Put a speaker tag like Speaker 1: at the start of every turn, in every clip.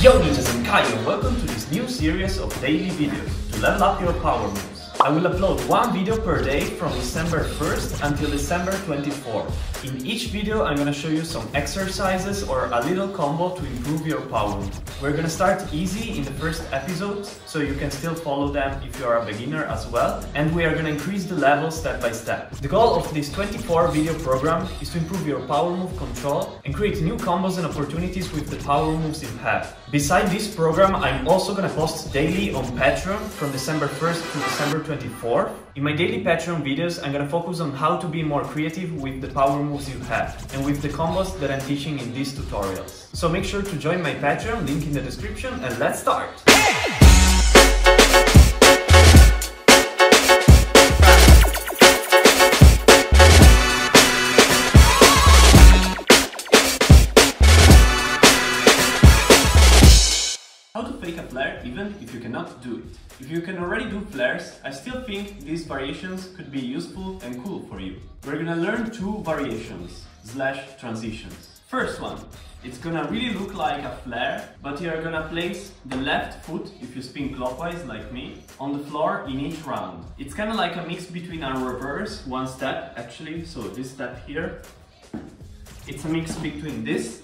Speaker 1: Yo ninjas, I'm Kaio. Welcome to this new series of daily videos to level up your power moves. I will upload one video per day from December 1st until December 24th. In each video I'm gonna show you some exercises or a little combo to improve your power move. We're gonna start easy in the first episodes so you can still follow them if you are a beginner as well, and we are gonna increase the level step by step. The goal of this 24 video program is to improve your power move control and create new combos and opportunities with the power moves you have. Beside this program, I'm also gonna post daily on Patreon from December 1st to December 24th. In my daily Patreon videos, I'm gonna focus on how to be more creative with the power moves you have and with the combos that I'm teaching in these tutorials. So make sure to join my Patreon, link in the description, and let's start! How to fake a flare even if you cannot do it. If you can already do flares, I still think these variations could be useful and cool for you. We're gonna learn two variations / transitions. First one, it's gonna really look like a flare, but you're gonna place the left foot, if you spin clockwise like me, on the floor in each round. It's kind of like a mix between a reverse, one step actually, so this step here. It's a mix between this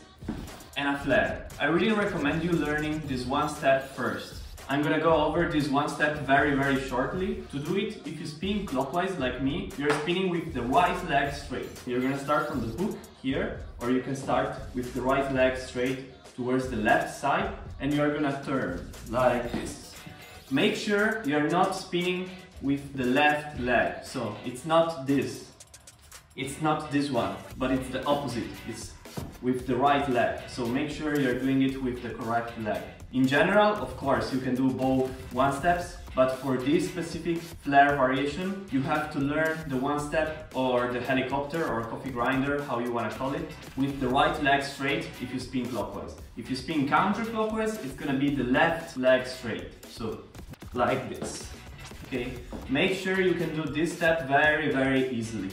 Speaker 1: and a flare. I really recommend you learning this one step first. I'm gonna go over this one step very shortly. To do it, if you spin clockwise like me, you're spinning with the right leg straight. You're gonna start from the hook here, or you can start with the right leg straight towards the left side, and you're gonna turn like this. Make sure you're not spinning with the left leg, so it's not this. It's not this one, but it's the opposite. It's with the right leg, so make sure you're doing it with the correct leg. In general, of course, you can do both one steps, but for this specific flare variation, you have to learn the one step or the helicopter or coffee grinder, how you want to call it, with the right leg straight if you spin clockwise. If you spin counterclockwise, it's gonna be the left leg straight, so like this. Okay, make sure you can do this step very easily.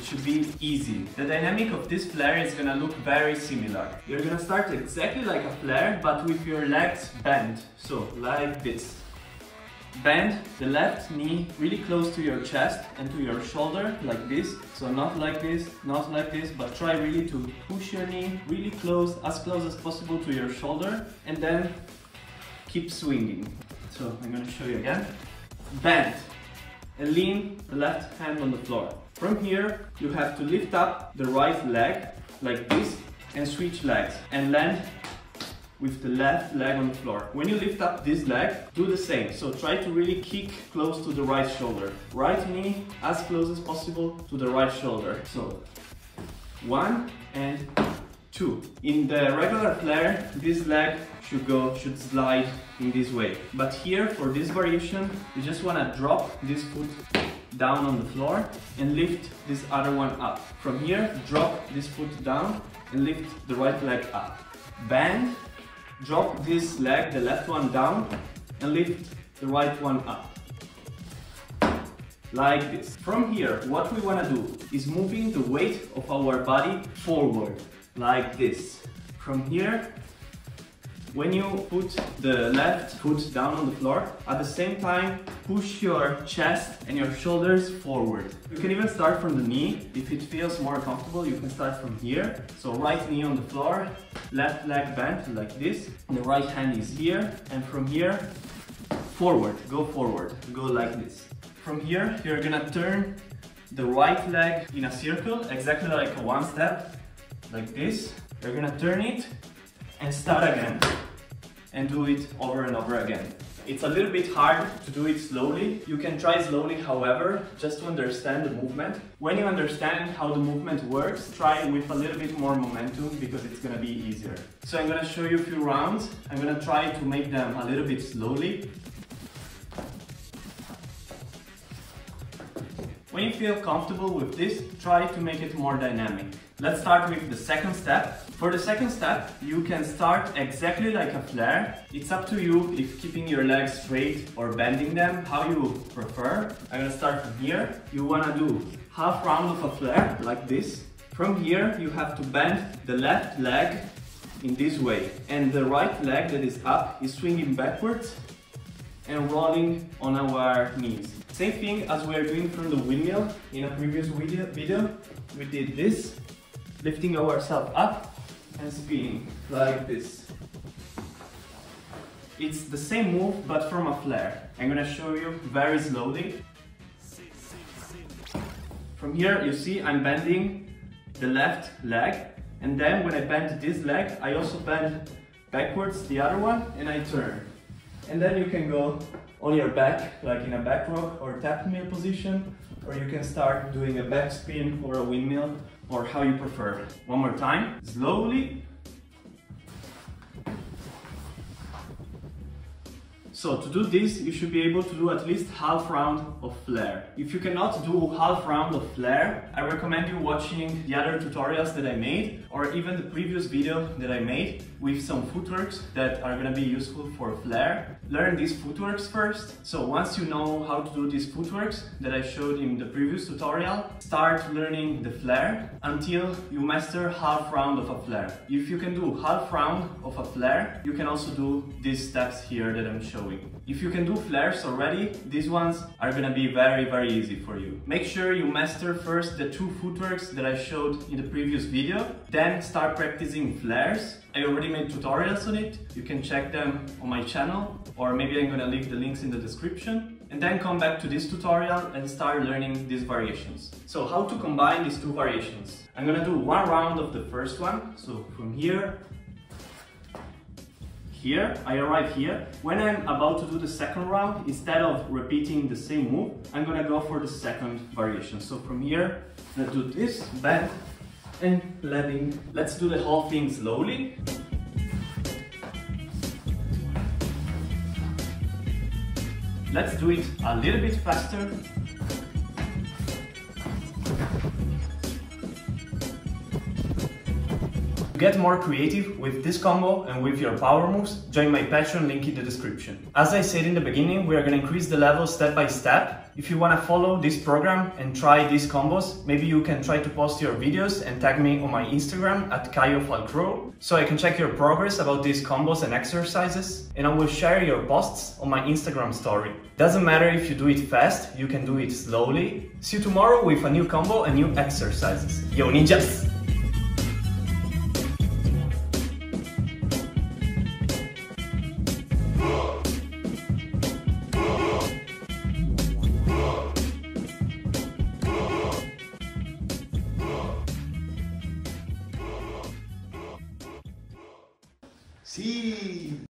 Speaker 1: Should be easy. The dynamic of this flare is gonna look very similar. You're gonna start exactly like a flare, but with your legs bent. So, like this. Bend the left knee really close to your chest and to your shoulder, like this. So not like this, not like this, but try really to push your knee really close as possible to your shoulder, and then keep swinging. So I'm gonna show you again. Bend and lean the left hand on the floor. From here, you have to lift up the right leg, like this, and switch legs, and land with the left leg on the floor. When you lift up this leg, do the same. So try to really kick close to the right shoulder. Right knee as close as possible to the right shoulder. So, 1 and 2. In the regular flare, this leg should slide in this way. But here, for this variation, you just wanna drop this foot down on the floor and lift this other one up. From here, drop this foot down and lift the right leg up. Bend, drop this leg, the left one down, and lift the right one up. Like this. From here, what we want to do is moving the weight of our body forward, like this. From here, when you put the left foot down on the floor, at the same time, push your chest and your shoulders forward. You can even start from the knee. If it feels more comfortable, you can start from here. So right knee on the floor, left leg bent like this. And the right hand is here. And from here, forward, go like this. From here, you're gonna turn the right leg in a circle, exactly like a one step, like this. You're gonna turn it and start again, and do it over and over again. It's a little bit hard to do it slowly. You can try slowly, however, just to understand the movement. When you understand how the movement works, try with a little bit more momentum because it's gonna be easier. So I'm gonna show you a few rounds. I'm gonna try to make them a little bit slowly. When you feel comfortable with this, try to make it more dynamic. Let's start with the second step. For the second step, you can start exactly like a flare. It's up to you if keeping your legs straight or bending them, how you prefer. I'm gonna start from here. You wanna do half round of a flare, like this. From here you have to bend the left leg in this way, and the right leg that is up is swinging backwards and rolling on our knees. Same thing as we are doing from the windmill in a previous video. We did this, lifting ourselves up and spinning like this. It's the same move but from a flare. I'm gonna show you very slowly. From here you see I'm bending the left leg, and then when I bend this leg I also bend backwards the other one and I turn. And then you can go on your back, like in a back rock or tap mill position, or you can start doing a back spin or a windmill, or how you prefer. One more time, slowly. So to do this, you should be able to do at least half round of flare. If you cannot do half round of flare, I recommend you watching the other tutorials that I made, or even the previous video that I made with some footworks that are gonna be useful for flare. Learn these footworks first. So once you know how to do these footworks that I showed in the previous tutorial, start learning the flare until you master half round of a flare. If you can do half round of a flare, you can also do these steps here that I'm showing. If you can do flares already, these ones are gonna be very easy for you. Make sure you master first the two footworks that I showed in the previous video, then start practicing flares. I already made tutorials on it, you can check them on my channel, or maybe I'm gonna leave the links in the description. And then come back to this tutorial and start learning these variations. So how to combine these two variations? I'm gonna do one round of the first one, so from here, I arrive here. When I'm about to do the second round, instead of repeating the same move, I'm gonna go for the second variation. So from here, I'm gonna do this, bend, and landing. Let's do the whole thing slowly. Let's do it a little bit faster. To get more creative with this combo and with your power moves, join my Patreon link in the description. As I said in the beginning, we are going to increase the level step by step. If you want to follow this program and try these combos, maybe you can try to post your videos and tag me on my Instagram at Kaio so I can check your progress about these combos and exercises, and I will share your posts on my Instagram story. Doesn't matter if you do it fast, you can do it slowly. See you tomorrow with a new combo and new exercises. Yo ninjas!
Speaker 2: Sí.